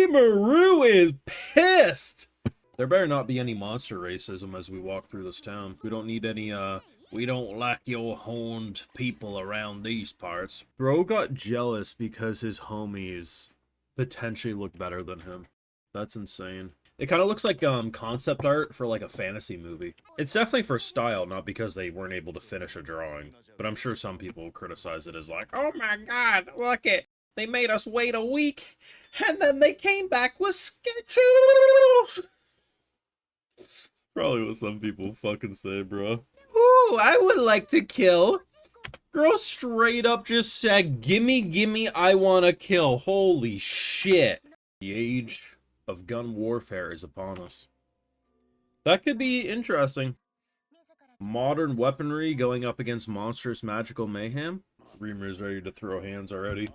Rimuru is pissed! There better not be any monster racism as we walk through this town. We don't need any, we don't like your horned people around these parts. Bro got jealous because his homies potentially look better than him. That's insane. It kind of looks like concept art for like a fantasy movie. It's definitely for style, not because they weren't able to finish a drawing. But I'm sure some people will criticize it as like, oh my god, look it! They made us wait a week, and then they came back with sketches! That's probably what some people fucking say, bro. Ooh, I would like to kill. Girl straight up just said, gimme, gimme, I wanna kill. Holy shit. The age of gun warfare is upon us. That could be interesting. Modern weaponry going up against monstrous magical mayhem. Rimuru's ready to throw hands already.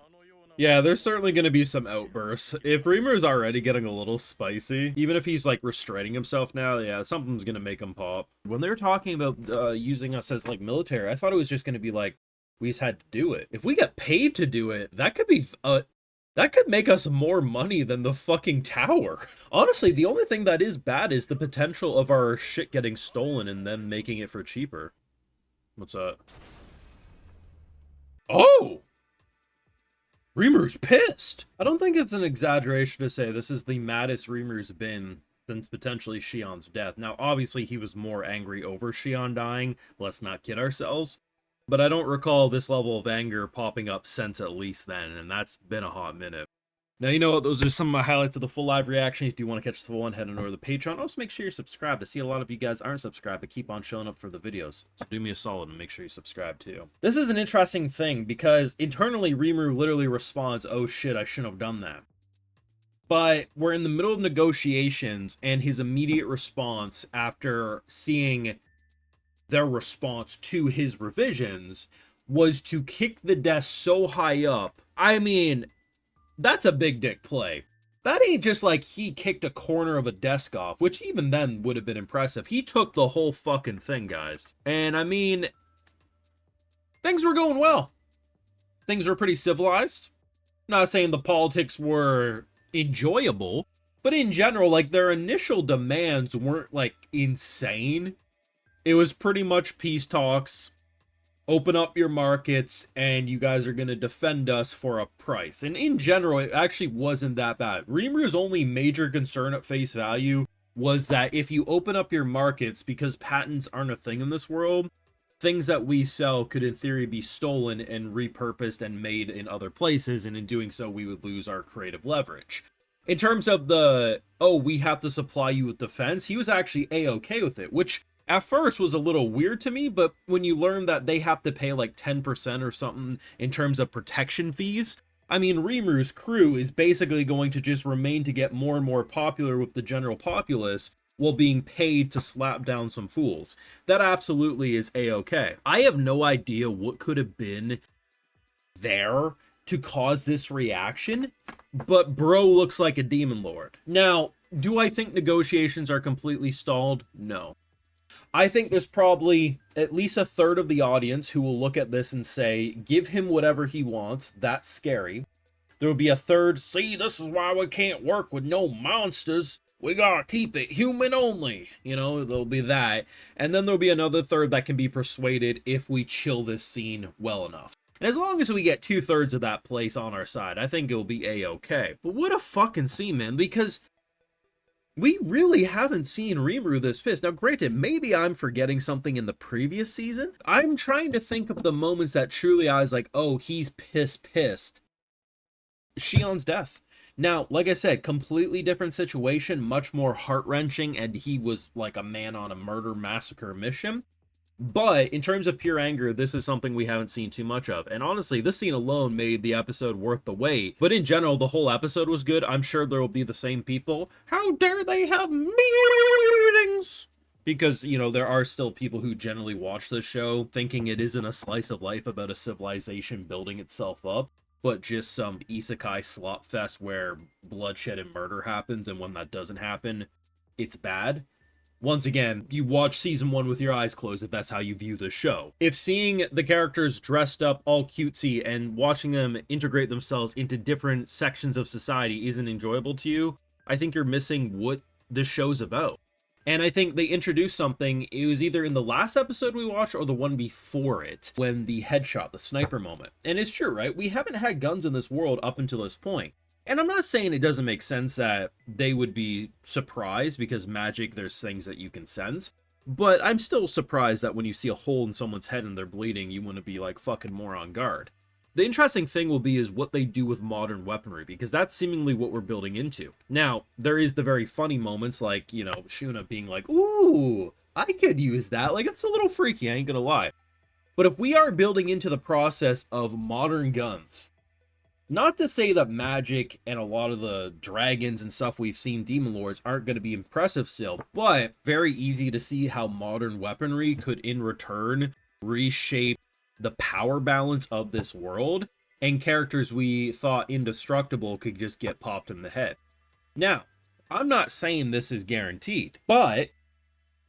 Yeah, there's certainly going to be some outbursts. If Rimuru's already getting a little spicy, even if he's like restraining himself now, yeah, something's going to make him pop. When they were talking about using us as like military, I thought it was just going to be like, we just had to do it. If we get paid to do it, that could be that could make us more money than the fucking tower. Honestly, the only thing that is bad is the potential of our shit getting stolen and then making it for cheaper. What's that? Oh! Rimuru's pissed! I don't think it's an exaggeration to say this is the maddest Rimuru's been since potentially Shion's death. Now, obviously, he was more angry over Shion dying. Let's not kid ourselves. But I don't recall this level of anger popping up since at least then, and that's been a hot minute. Now, you know what? Those are some of my highlights of the full live reaction. If you want to catch the full one, head on over to the Patreon. Also, make sure you're subscribed. I see a lot of you guys aren't subscribed, but keep on showing up for the videos. So do me a solid and make sure you subscribe too. This is an interesting thing because internally, Rimuru literally responds, oh shit, I shouldn't have done that. But we're in the middle of negotiations, and his immediate response after seeing their response to his revisions was to kick the desk so high up. I mean, that's a big dick play. That ain't just like he kicked a corner of a desk off, which even then would have been impressive. He took the whole fucking thing, guys. And I mean, things were going well. Things were pretty civilized. Not saying the politics were enjoyable, but in general, like, their initial demands weren't like insane. It was pretty much peace talks, open up your markets, and you guys are going to defend us for a price. And in general, it actually wasn't that bad. Rimuru's only major concern at face value was that if you open up your markets, because patents aren't a thing in this world, things that we sell could in theory be stolen and repurposed and made in other places, and in doing so, we would lose our creative leverage. In terms of the, oh, we have to supply you with defense, he was actually A-okay with it, which at first was a little weird to me, but when you learn that they have to pay like 10% or something in terms of protection fees, I mean, Rimuru's crew is basically going to just remain to get more and more popular with the general populace while being paid to slap down some fools. That absolutely is A-okay. I have no idea what could have been there to cause this reaction, but bro looks like a demon lord. Now, do I think negotiations are completely stalled? No. I think there's probably at least a third of the audience who will look at this and say, give him whatever he wants, that's scary. There will be a third, see, this is why we can't work with no monsters, we gotta keep it human only. You know, there'll be that. And then there'll be another third that can be persuaded if we chill this scene well enough. And as long as we get 2/3 of that place on our side, I think it'll be A-okay. But what a fucking scene, man, because we really haven't seen Rimuru this pissed. Now, granted, maybe I'm forgetting something in the previous season. I'm trying to think of the moments that truly I was like, oh, he's pissed. Shion's death. Now, like I said, completely different situation, much more heart-wrenching, and he was like a man on a murder massacre mission. But in terms of pure anger, this is something we haven't seen too much of. And honestly, this scene alone made the episode worth the wait. But in general, the whole episode was good. I'm sure there will be the same people. How dare they have meetings? Because, you know, there are still people who generally watch this show thinking it isn't a slice of life about a civilization building itself up, but just some isekai slop fest where bloodshed and murder happens, and when that doesn't happen, it's bad. Once again, you watch season 1 with your eyes closed if that's how you view the show. If seeing the characters dressed up all cutesy and watching them integrate themselves into different sections of society isn't enjoyable to you, I think you're missing what the show's about. And I think they introduced something, it was either in the last episode we watched or the one before it, when the headshot, the sniper moment. And it's true, right? We haven't had guns in this world up until this point. And I'm not saying it doesn't make sense that they would be surprised because magic, there's things that you can sense. But I'm still surprised that when you see a hole in someone's head and they're bleeding, you want to be like fucking more on guard. The interesting thing will be is what they do with modern weaponry, because that's seemingly what we're building into. Now, there is the very funny moments like, you know, Shuna being like, ooh, I could use that. Like, it's a little freaky, I ain't gonna lie. But if we are building into the process of modern guns, not to say that magic and a lot of the dragons and stuff we've seen, demon lords, aren't going to be impressive still, but very easy to see how modern weaponry could in return reshape the power balance of this world, and characters we thought indestructible could just get popped in the head. Now, I'm not saying this is guaranteed, but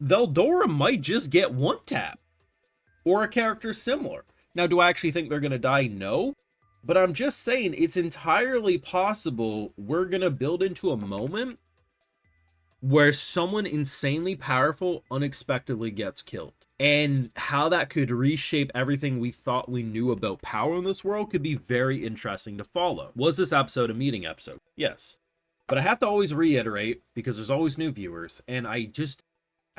Veldora might just get one tap, or a character similar. Now, do I actually think they're going to die? No. But I'm just saying it's entirely possible we're going to build into a moment where someone insanely powerful unexpectedly gets killed. And how that could reshape everything we thought we knew about power in this world could be very interesting to follow. Was this episode a meeting episode? Yes. But I have to always reiterate, because there's always new viewers, and I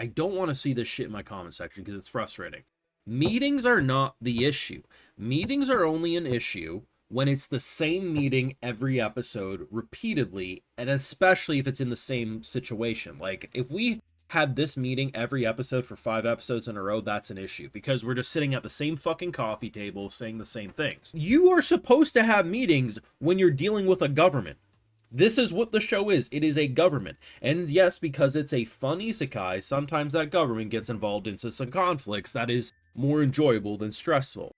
don't want to see this shit in my comment section because it's frustrating. Meetings are not the issue. Meetings are only an issue when it's the same meeting every episode repeatedly, and especially if it's in the same situation. Like, if we had this meeting every episode for 5 episodes in a row, that's an issue, because we're just sitting at the same fucking coffee table saying the same things. You are supposed to have meetings when you're dealing with a government. This is what the show is. It is a government. And yes, because it's a fun isekai, sometimes that government gets involved into some conflicts that is more enjoyable than stressful.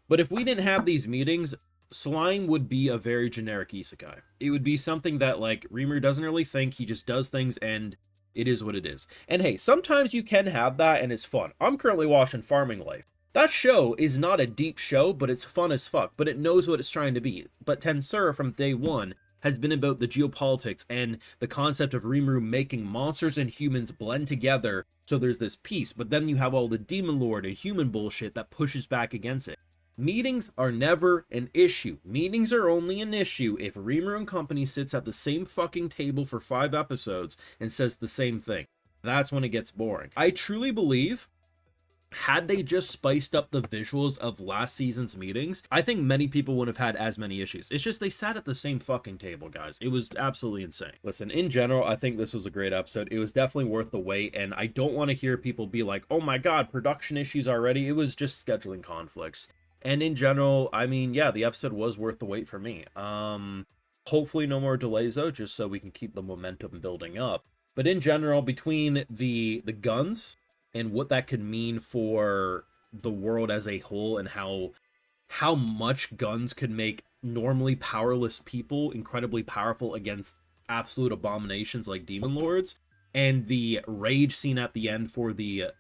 But if we didn't have these meetings, Slime would be a very generic isekai. It would be something that, like, Rimuru doesn't really think, he just does things and it is what it is. And hey, sometimes you can have that and it's fun. I'm currently watching Farming Life. That show is not a deep show, but it's fun as fuck, but it knows what it's trying to be. But TenSura from day one has been about the geopolitics and the concept of Rimuru making monsters and humans blend together so there's this peace, but then you have all the demon lord and human bullshit that pushes back against it. Meetings are never an issue. Meetings are only an issue if Rimuru and company sits at the same fucking table for 5 episodes and says the same thing. That's when it gets boring. I truly believe, had they just spiced up the visuals of last season's meetings, I think many people wouldn't have had as many issues. It's just they sat at the same fucking table, guys. It was absolutely insane. Listen, in general, I think this was a great episode. It was definitely worth the wait, and I don't want to hear people be like, oh my god, production issues already. It was just scheduling conflicts. And in general, I mean, yeah, the episode was worth the wait for me. Hopefully no more delays, though, just so we can keep the momentum building up. But in general, between the guns and what that could mean for the world as a whole, and how much guns could make normally powerless people incredibly powerful against absolute abominations like demon lords, and the rage scene at the end for the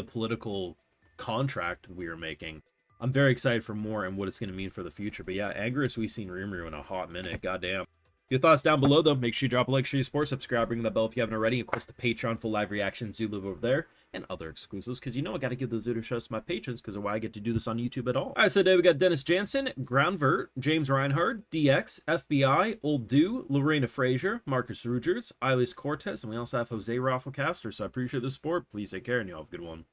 political contract we were making, I'm very excited for more and what it's going to mean for the future. But yeah, angriest we've seen Rimuru in a hot minute. Goddamn. Your thoughts down below, though. Make sure you drop a like, share your support, subscribe, ring that bell if you haven't already. Of course, the Patreon full live reactions do live over there, and other exclusives, because you know I got to give those video shows to my patrons, because of why I get to do this on YouTube at all. All right, so today we got Dennis Jansen, Groundvert, James Reinhardt, DX, FBI, Old Do, Lorena Frazier, Marcus Rugers, Eilis Cortez, and we also have Jose Rafflecasters. So I appreciate the support. Please take care, and you all have a good one.